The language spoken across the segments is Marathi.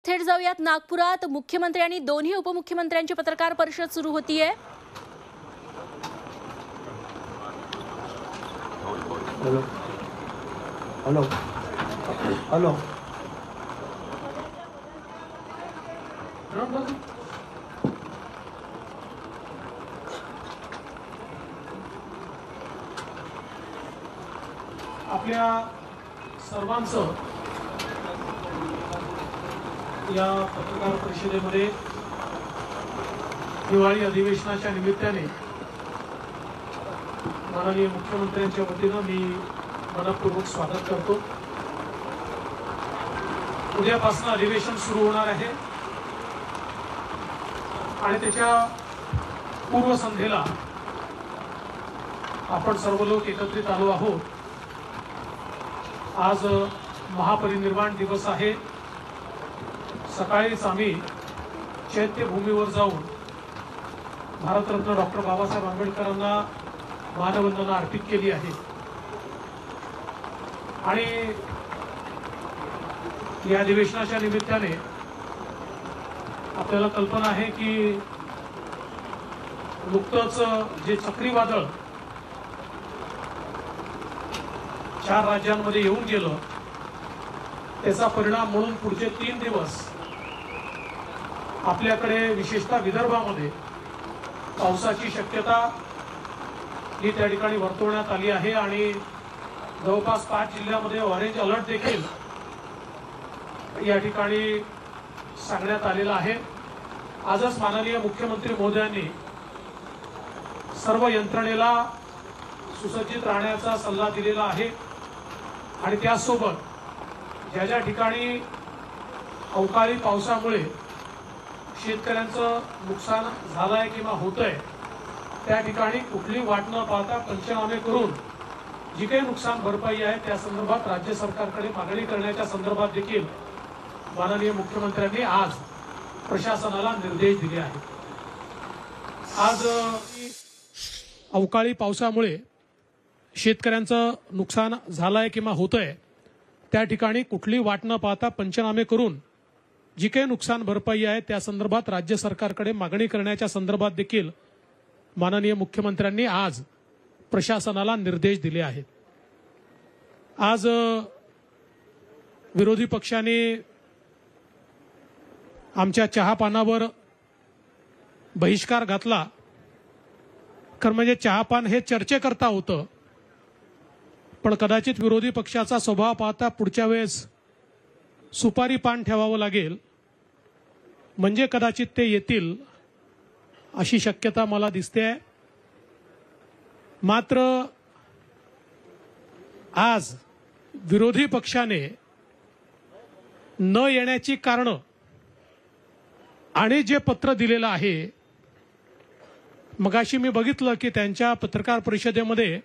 थेट जाऊयात नागपुरात मुख्यमंत्री आणि दोन्ही उपमुख्यमंत्र्यांची पत्रकार परिषद सुरू होतीये। हॅलो हॅलो हॅलो आपल्या सर्वांचं या पत्रकार परिषदेमध्ये हिवाळी अधिवेशनाच्या निमित्ताने माननीय मुख्यमंत्र्यांच्या वतीनं मी मनपूर्वक स्वागत करतो। उद्यापासून अधिवेशन सुरू होणार आहे आणि त्याच्या पूर्वसंध्येला आपण सर्व लोक एकत्रित आलो आहोत। आज महापरिनिर्वाण दिवस आहे। सकाळीच आम्ही चैत्यभूमीवर जाऊन भारतरत्न डॉक्टर बाबासाहेब आंबेडकरांना मानवंदना अर्पित केली आहे आणि या अधिवेशनाच्या निमित्ताने आपल्याला कल्पना आहे की नुकतंच जे चक्रीवादळ 4 राज्यांमध्ये येऊन गेलं त्याचा परिणाम म्हणून पुढचे 3 दिवस आपल्याकडे विशेषतः विदर्भामध्ये पावसाची शक्यता ही त्या ठिकाणी वर्तवण्यात आली आहे आणि जवळपास 5 जिल्ह्यांमध्ये ऑरेंज अलर्ट देखील या ठिकाणी सांगण्यात आलेला आहे। आजच माननीय मुख्यमंत्री महोदयांनी सर्व यंत्रणेला सुसज्जित राहण्याचा सल्ला दिलेला आहे आणि त्यासोबत ज्या ज्या ठिकाणी अवकाळी पावसामुळे शेतकऱ्यांचं नुकसान झालंय किंवा होतंय त्या ठिकाणी कुठली वाट न पाहता पंचनामे करून जी काही नुकसान भरपाई आहे त्या संदर्भात राज्य सरकारकडे मागणी करण्याच्या संदर्भात देखील माननीय मुख्यमंत्र्यांनी आज प्रशासनाला निर्देश दिले आहेत। आज अवकाळी पावसामुळे शेतकऱ्यांचं नुकसान झालंय किंवा होतंय त्या ठिकाणी कुठली वाट न पाहता पंचनामे करून जी काही नुकसान भरपाई आहे त्या संदर्भात राज्य सरकारकडे मागणी करण्याच्या संदर्भात देखील माननीय मुख्यमंत्र्यांनी आज प्रशासनाला निर्देश दिले आहेत। आज विरोधी पक्षाने आमच्या चहापानावर बहिष्कार घातला कारण म्हणजे चहापान हे चर्चेकरता होतं पण कदाचित विरोधी पक्षाचा स्वभाव पाहता पुढच्या वेळेस सुपारी पान ठेवावं लागेल म्हणजे कदाचित ते येतील अशी शक्यता मला दिसते। मात्र आज विरोधी पक्षाने न येण्याची कारण आणि जे पत्र दिलेलं आहे मगाशी मी बघितलं की त्यांच्या पत्रकार परिषदेमध्ये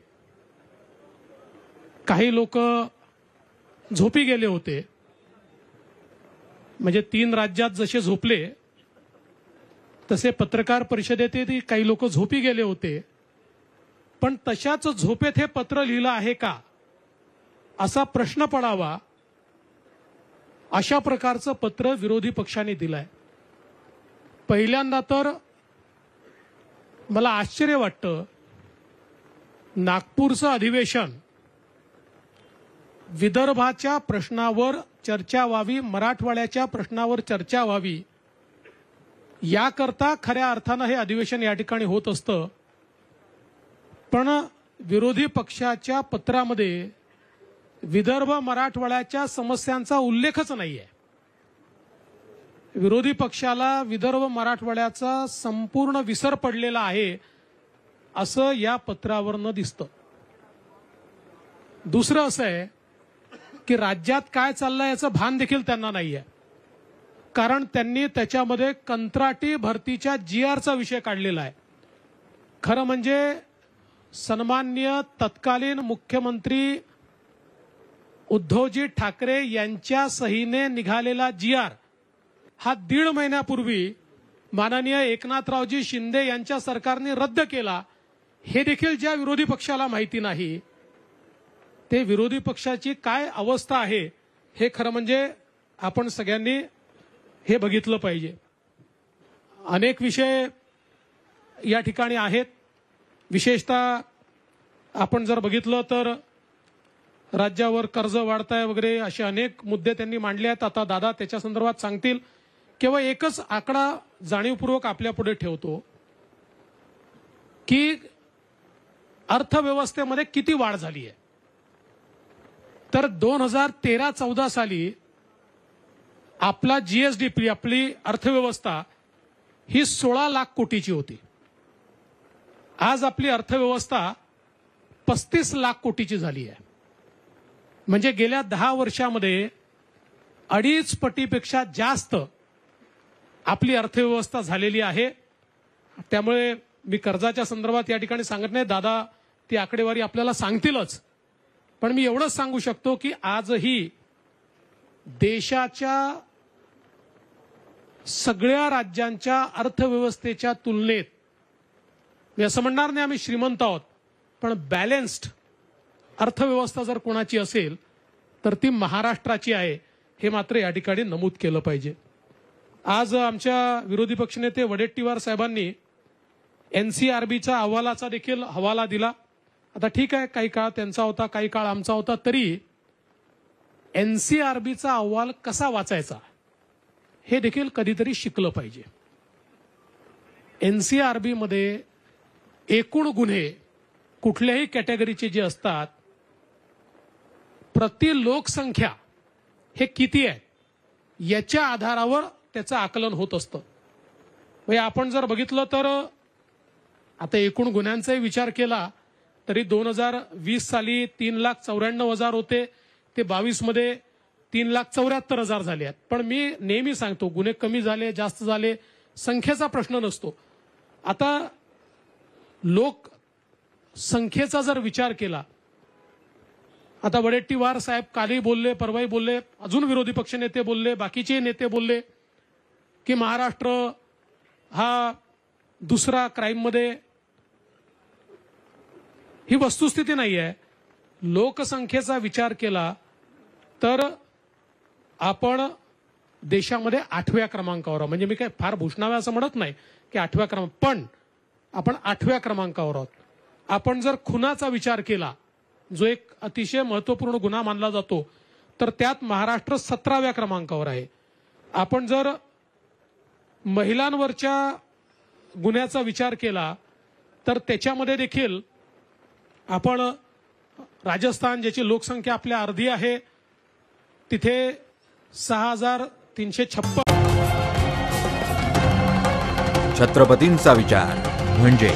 काही लोक झोपी गेले होते म्हणजे 3 राज्यात जसे झोपले तसे पत्रकार परिषदेतही काही लोक झोपी गेले होते पण तशाच झोपेत हे पत्र लिहिलं आहे का असा प्रश्न पडावा अशा प्रकारचं पत्र विरोधी पक्षाने दिलंय। पहिल्यांदा तर मला आश्चर्य वाटतं नागपूरचं अधिवेशन विदर्भाच्या प्रश्नावर चर्चा व्हावी मराठवाड्याच्या प्रश्नावर चर्चा व्हावी याकरता खऱ्या अर्थानं हे अधिवेशन या ठिकाणी होत असतं पण विरोधी पक्षाच्या पत्रामध्ये विदर्भ मराठवाड्याच्या समस्यांचा उल्लेखच नाहीये। विरोधी पक्षाला विदर्भ मराठवाड्याचा संपूर्ण विसर पडलेला आहे असं या पत्रावरनं दिसतं। दुसरं असं आहे की राज्यात काय चाललंय याचं भान देखील त्यांना नाहीये कारण त्यांनी त्याच्यामध्ये कंत्राटी भरतीच्या GRचा विषय काढलेला आहे। खरं म्हणजे सन्माननीय तत्कालीन मुख्यमंत्री उद्धवजी ठाकरे यांच्या सहीने निघालेला GR हा 1.5 महिन्यापूर्वी माननीय एकनाथरावजी शिंदे यांच्या सरकारने रद्द केला हे देखील ज्या विरोधी पक्षाला माहिती नाही ते विरोधी पक्षाची काय अवस्था आहे हे खरं म्हणजे आपण सगळ्यांनी हे बघितलं पाहिजे. अनेक विषय या ठिकाणी आहेत. विशेषतः आपण जर बघितलं तर राज्यावर कर्ज वाढताय वगैरे असे अनेक मुद्दे त्यांनी मांडले आहेत. आता दादा त्याच्या संदर्भात सांगतील. केवळ एकच आकडा जाणीवपूर्वक आपल्या पुढे ठेवतो की अर्थव्यवस्थेमध्ये किती वाढ झाली आहे. तर 2013-14 साली आपला जीएसडीपी, आपली अर्थव्यवस्था ही 16 लाख कोटीची होती. आज आपली अर्थव्यवस्था 35 लाख कोटीची झाली आहे. म्हणजे गेल्या 10 वर्षामध्ये 2.5 पटीपेक्षा जास्त आपली अर्थव्यवस्था झालेली आहे. त्यामुळे मी कर्जाच्या संदर्भात या ठिकाणी सांगत नाही, दादा ती आकडेवारी आपल्याला सांगतीलच. पण मी एवढंच सांगू शकतो की आजही देशाच्या सगळ्या राज्यांच्या अर्थव्यवस्थेच्या तुलनेत मी असं म्हणणार नाही आम्ही श्रीमंत आहोत, पण बॅलन्स्ड अर्थव्यवस्था जर कोणाची असेल तर ती महाराष्ट्राची आहे, हे मात्र या ठिकाणी नमूद केलं पाहिजे. आज आमच्या विरोधी पक्षनेते वडेट्टीवार साहेबांनी एनसीआरबीच्या अहवालाचा देखील हवाला दिला. आता ठीक आहे, काही काळ त्यांचा होता, काही काळ आमचा होता, तरी एनसीआरबीचा अहवाल कसा वाचायचा हे देखील कधीतरी शिकलं पाहिजे. एनसीआरबी मध्ये एकूण गुन्हे कुठल्याही कॅटेगरीचे जे असतात, प्रति लोकसंख्या हे किती आहे याच्या आधारावर त्याचं आकलन होत असतं. म्हणजे आपण जर बघितलं तर आता एकूण गुन्ह्यांचाही विचार केला तरी 2020 साली 3,94,000 होते, ते 22 मध्ये 3,74,000 झाले आहेत. पण मी नेहमी सांगतो, गुन्हे कमी झाले जास्त झाले संख्येचा प्रश्न नसतो. आता लोक संख्येचा जर विचार केला, आता वडेट्टीवार साहेब कालही बोलले, परवाही बोलले, अजून विरोधी पक्ष नेते बोलले, बाकीचे नेते बोलले की महाराष्ट्र हा दुसरा क्राईममध्ये, ही वस्तुस्थिती नाही आहे. लोकसंख्येचा विचार केला तर आपण देशामध्ये 8व्या क्रमांकावर, म्हणजे मी काय फार भूषणाव्या असं म्हणत नाही की 8व्या क्रमांक, पण आपण 8व्या क्रमांकावर आहोत. आपण जर खुनाचा विचार केला, जो एक अतिशय महत्वपूर्ण गुन्हा मानला जातो, तर त्यात महाराष्ट्र 17व्या क्रमांकावर आहे. आपण जर महिलांवरच्या गुन्ह्याचा विचार केला तर त्याच्यामध्ये देखील आपण राजस्थान, ज्याची लोकसंख्या आपल्या अर्धी आहे, तिथे 6,356. छत्रपतींचा विचार म्हणजे